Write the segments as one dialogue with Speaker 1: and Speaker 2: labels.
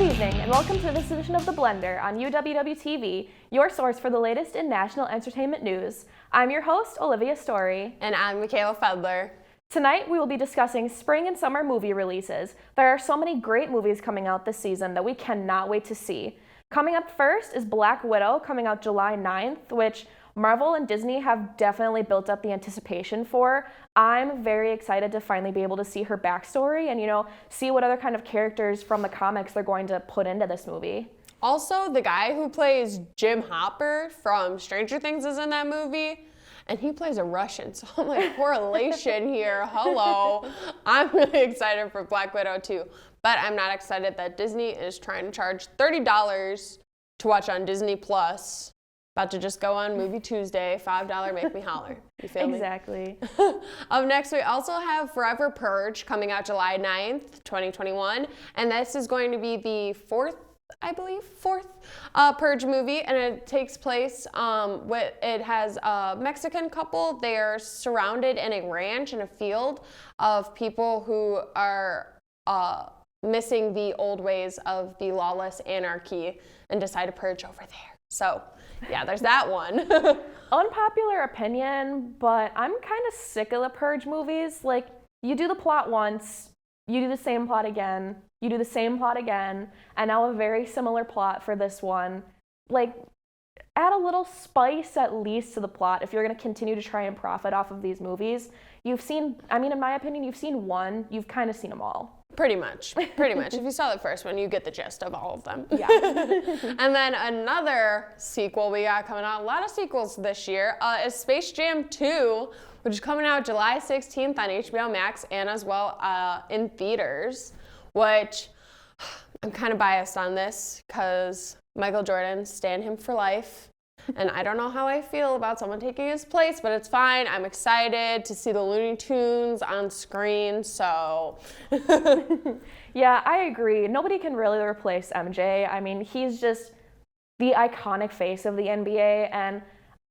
Speaker 1: Good evening, and welcome to this edition of The Blender on UWW-TV, your source for the latest in national entertainment news. I'm your host, Olivia Story.
Speaker 2: And I'm Michaela Fedler.
Speaker 1: Tonight, we will be discussing spring and summer movie releases. There are so many great movies coming out this season that we cannot wait to see. Coming up first is Black Widow, coming out July 9th, which Marvel and Disney have definitely built up the anticipation for. I'm very excited to finally be able to see her backstory and, see what other kind of characters from the comics they're going to put into this movie.
Speaker 2: Also, the guy who plays Jim Hopper from Stranger Things is in that movie, and he plays a Russian, so I'm like, correlation here, hello. I'm really excited for Black Widow too, but I'm not excited that Disney is trying to charge $30 to watch on Disney Plus. About to just go on Movie Tuesday, $5 make me holler. You feel me?
Speaker 1: Exactly.
Speaker 2: Up next, we also have Forever Purge coming out July 9th, 2021. And this is going to be the fourth Purge movie. And it takes place, it has a Mexican couple. They are surrounded in a ranch in a field of people who are missing the old ways of the lawless anarchy and decide to purge over there. So, yeah, there's that one.
Speaker 1: Unpopular opinion, but I'm kind of sick of the Purge movies. Like, you do the plot once, you do the same plot again, you do the same plot again, and now a very similar plot for this one. Like, add a little spice at least to the plot if you're going to continue to try and profit off of these movies. You've seen, in my opinion, you've seen one, you've kind of seen them all.
Speaker 2: Pretty much. If you saw the first one, you get the gist of all of them.
Speaker 1: Yeah.
Speaker 2: And then another sequel we got coming out, a lot of sequels this year, is Space Jam 2, which is coming out July 16th on HBO Max and as well in theaters, which I'm kind of biased on this because Michael Jordan, stan him for life. And I don't know how I feel about someone taking his place, but it's fine. I'm excited to see the Looney Tunes on screen, so.
Speaker 1: Yeah, I agree. Nobody can really replace MJ. He's just the iconic face of the NBA, and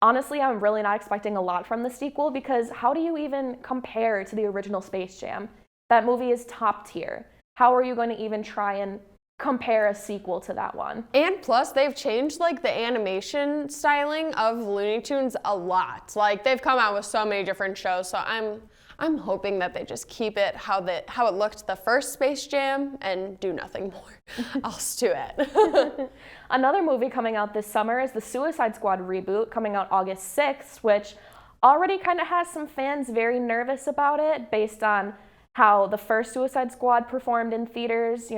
Speaker 1: honestly, I'm really not expecting a lot from the sequel because how do you even compare to the original Space Jam? That movie is top tier. How are you going to even try and compare a sequel to that one?
Speaker 2: And plus, they've changed the animation styling of Looney Tunes a lot. They've come out with so many different shows, so I'm hoping that they just keep it how it looked the first Space Jam and do nothing more else to it.
Speaker 1: Another movie coming out this summer is the Suicide Squad reboot coming out August 6th, which already kind of has some fans very nervous about it based on how the first Suicide Squad performed in theaters.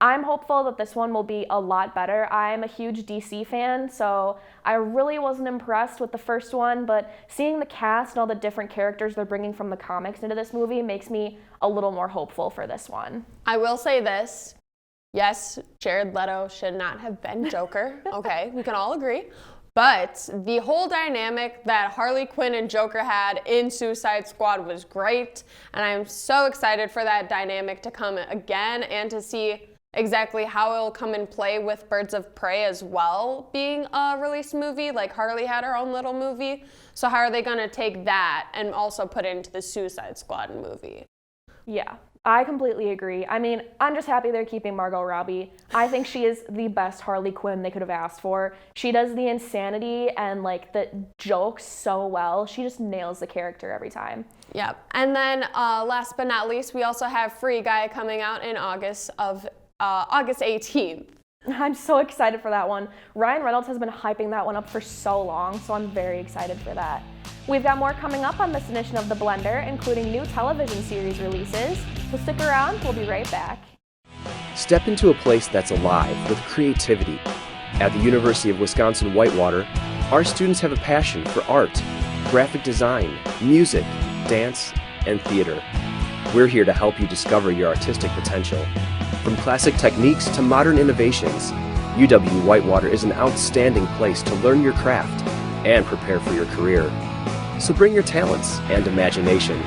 Speaker 1: I'm hopeful that this one will be a lot better. I'm a huge DC fan, so I really wasn't impressed with the first one, but seeing the cast and all the different characters they're bringing from the comics into this movie makes me a little more hopeful for this one.
Speaker 2: I will say this. Yes, Jared Leto should not have been Joker. Okay, we can all agree. But the whole dynamic that Harley Quinn and Joker had in Suicide Squad was great, and I'm so excited for that dynamic to come again and to see exactly how it'll come in play with Birds of Prey as well being a released movie. Harley had her own little movie. So how are they going to take that and also put it into the Suicide Squad movie?
Speaker 1: Yeah, I completely agree. I'm just happy they're keeping Margot Robbie. I think she is the best Harley Quinn they could have asked for. She does the insanity and the jokes so well. She just nails the character every time.
Speaker 2: Yep. And then last but not least, we also have Free Guy coming out in August 18th.
Speaker 1: I'm so excited for that one. Ryan Reynolds has been hyping that one up for so long, so I'm very excited for that. We've got more coming up on this edition of The Blender, including new television series releases, so stick around, we'll be right back.
Speaker 3: Step into a place that's alive with creativity. At the University of Wisconsin-Whitewater, our students have a passion for art, graphic design, music, dance, and theater. We're here to help you discover your artistic potential. From classic techniques to modern innovations, UW-Whitewater is an outstanding place to learn your craft and prepare for your career. So bring your talents and imagination.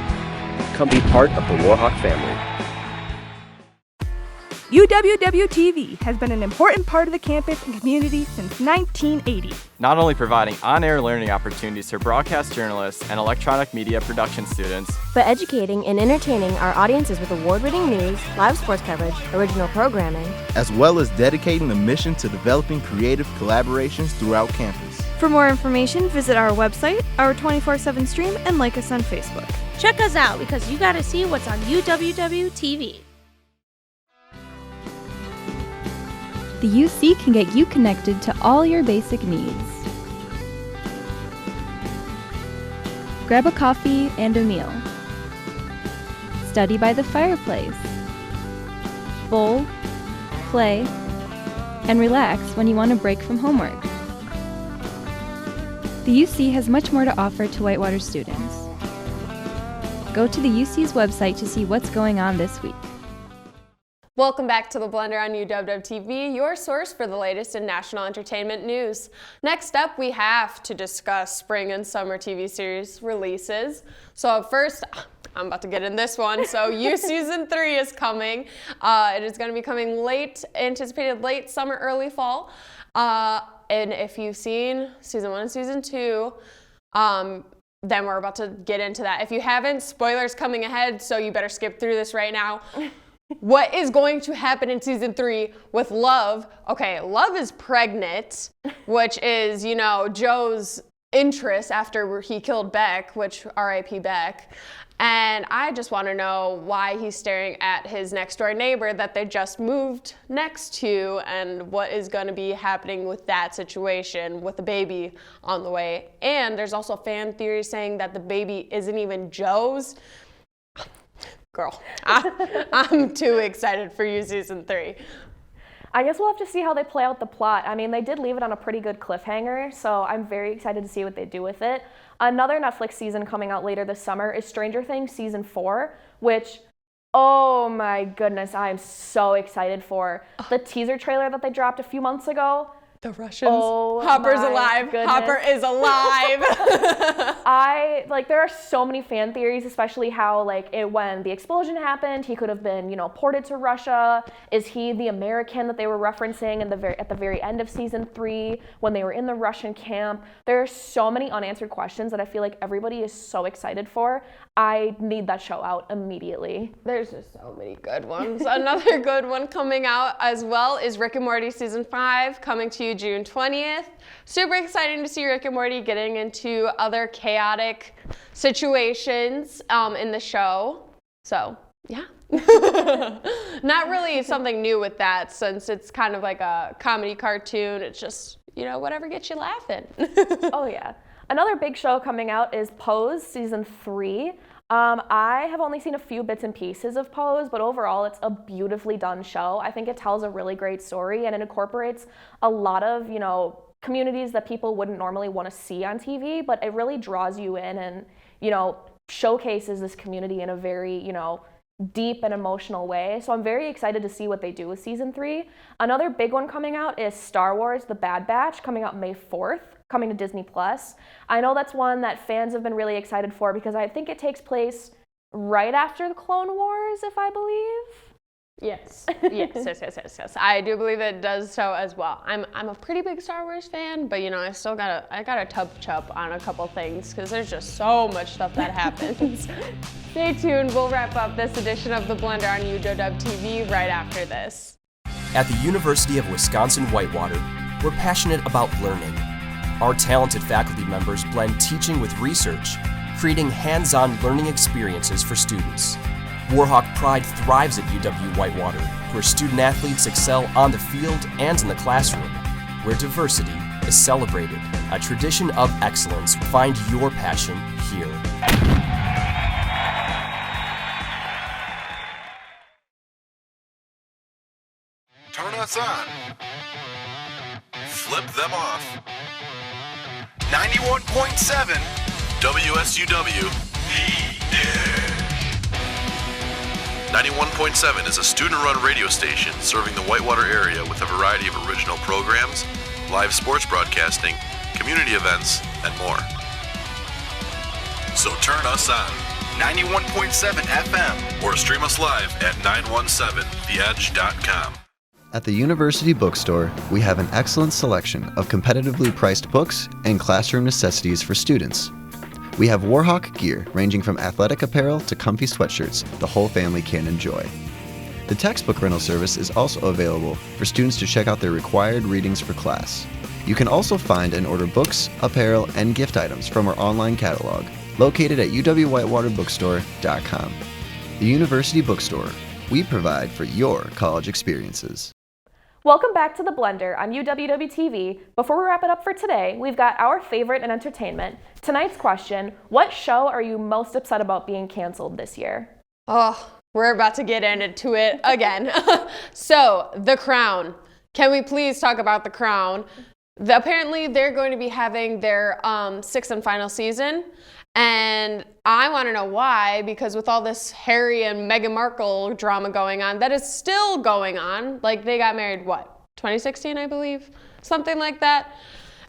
Speaker 3: Come be part of the Warhawk family.
Speaker 4: UWW-TV has been an important part of the campus and community since 1980.
Speaker 5: Not only providing on-air learning opportunities for broadcast journalists and electronic media production students,
Speaker 6: but educating and entertaining our audiences with award-winning news, live sports coverage, original programming,
Speaker 7: as well as dedicating the mission to developing creative collaborations throughout campus.
Speaker 8: For more information, visit our website, our 24/7 stream, and like us on Facebook.
Speaker 9: Check us out because you gotta see what's on UWW-TV.
Speaker 10: The UC can get you connected to all your basic needs. Grab a coffee and a meal. Study by the fireplace. Bowl, play, and relax when you want a break from homework. The UC has much more to offer to Whitewater students. Go to the UC's website to see what's going on this week.
Speaker 2: Welcome back to The Blender on UWW-TV, your source for the latest in national entertainment news. Next up, we have to discuss spring and summer TV series releases. So first, I'm about to get in this one. So You Season 3 is coming. It is going to be coming anticipated late summer, early fall. And if you've seen Season 1 and Season 2, then we're about to get into that. If you haven't, spoilers coming ahead, so you better skip through this right now. What is going to happen in Season 3 with Love? Okay, Love is pregnant, which is, Joe's interest after he killed Beck, which R.I.P. Beck. And I just want to know why he's staring at his next door neighbor that they just moved next to, and what is going to be happening with that situation with the baby on the way. And there's also fan theories saying that the baby isn't even Joe's. Girl, I'm too excited for You Season 3.
Speaker 1: I guess we'll have to see how they play out the plot. I mean, they did leave it on a pretty good cliffhanger, so I'm very excited to see what they do with it. Another Netflix season coming out later this summer is Stranger Things Season 4, which, oh my goodness, I am so excited for. The teaser trailer that they dropped a few months ago.
Speaker 2: The Russians.
Speaker 1: Oh,
Speaker 2: Hopper's alive.
Speaker 1: Goodness.
Speaker 2: Hopper is alive.
Speaker 1: There are so many fan theories, especially how when the explosion happened, he could have been, ported to Russia. Is he the American that they were referencing at the very end of Season 3 when they were in the Russian camp? There are so many unanswered questions that I feel like everybody is so excited for. I need that show out immediately.
Speaker 2: There's just so many good ones. Another good one coming out as well is Rick and Morty Season 5, coming to you June 20th. Super exciting to see Rick and Morty getting into other chaotic situations in the show. So, yeah. Not really something new with that, since it's kind of like a comedy cartoon. It's just, whatever gets you laughing.
Speaker 1: Oh, yeah. Another big show coming out is Pose Season 3. I have only seen a few bits and pieces of Pose, but overall it's a beautifully done show. I think it tells a really great story, and it incorporates a lot of, communities that people wouldn't normally want to see on TV, but it really draws you in and, showcases this community in a very, deep and emotional way. So I'm very excited to see what they do with Season 3. Another big one coming out is Star Wars The Bad Batch, coming out May 4th, coming to Disney+. I know that's one that fans have been really excited for because I think it takes place right after the Clone Wars, if I believe.
Speaker 2: Yes. I do believe it does so as well. I'm a pretty big Star Wars fan, but I still gotta touch up on a couple things because there's just so much stuff that happens. Stay tuned. We'll wrap up this edition of The Blender on UWW-TV right after this.
Speaker 3: At the University of Wisconsin-Whitewater, we're passionate about learning. Our talented faculty members blend teaching with research, creating hands-on learning experiences for students. Warhawk Pride thrives at UW-Whitewater, where student athletes excel on the field and in the classroom, where diversity is celebrated. A tradition of excellence. Find your passion here.
Speaker 11: Turn us on. Flip them off. 91.7 WSUW. 91.7 is a student-run radio station serving the Whitewater area with a variety of original programs, live sports broadcasting, community events, and more. So turn us on. 91.7 FM, or stream us live at 917theedge.com.
Speaker 12: At the University Bookstore, we have an excellent selection of competitively priced books and classroom necessities for students. We have Warhawk gear ranging from athletic apparel to comfy sweatshirts the whole family can enjoy. The textbook rental service is also available for students to check out their required readings for class. You can also find and order books, apparel, and gift items from our online catalog, located at UWWhitewaterbookstore.com. The University Bookstore. We provide for your college experiences.
Speaker 1: Welcome back to The Blender on UWW-TV. Before we wrap it up for today, we've got our favorite in entertainment. Tonight's question, what show are you most upset about being canceled this year?
Speaker 2: Oh, we're about to get into it again. So, The Crown. Can we please talk about The Crown? Apparently, they're going to be having their sixth and final season. And I want to know why, because with all this Harry and Meghan Markle drama going on, that is still going on. Like, they got married, what, 2016, I believe? Something like that.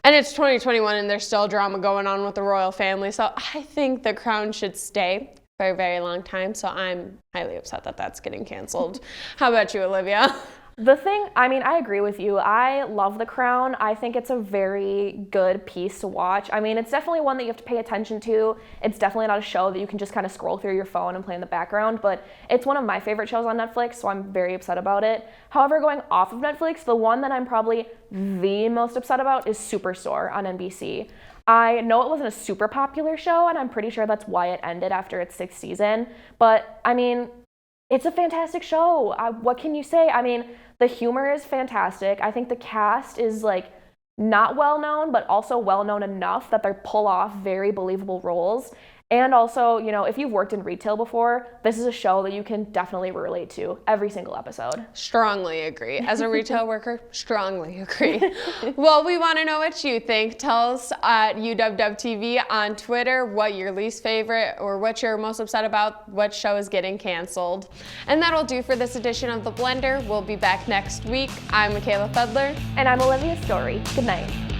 Speaker 2: And it's 2021, and there's still drama going on with the royal family. So I think The Crown should stay for a very long time. So I'm highly upset that that's getting canceled. How about you, Olivia?
Speaker 1: I agree with you. I love The Crown. I think it's a very good piece to watch. I mean, it's definitely one that you have to pay attention to. It's definitely not a show that you can just kind of scroll through your phone and play in the background, but it's one of my favorite shows on Netflix, so I'm very upset about it. However, going off of Netflix, the one that I'm probably the most upset about is Superstore on NBC. I know it wasn't a super popular show, and I'm pretty sure that's why it ended after its sixth season, but I mean, it's a fantastic show. What can you say? I mean, the humor is fantastic. I think the cast is not well known, but also well known enough that they pull off very believable roles. And also, if you've worked in retail before, this is a show that you can definitely relate to every single episode.
Speaker 2: Strongly agree. As a retail worker, strongly agree. Well, we want to know what you think. Tell us at UWW-TV on Twitter what your least favorite or what you're most upset about, what show is getting canceled. And that'll do for this edition of The Blender. We'll be back next week. I'm Michaela Fedler.
Speaker 1: And I'm Olivia Story. Good night.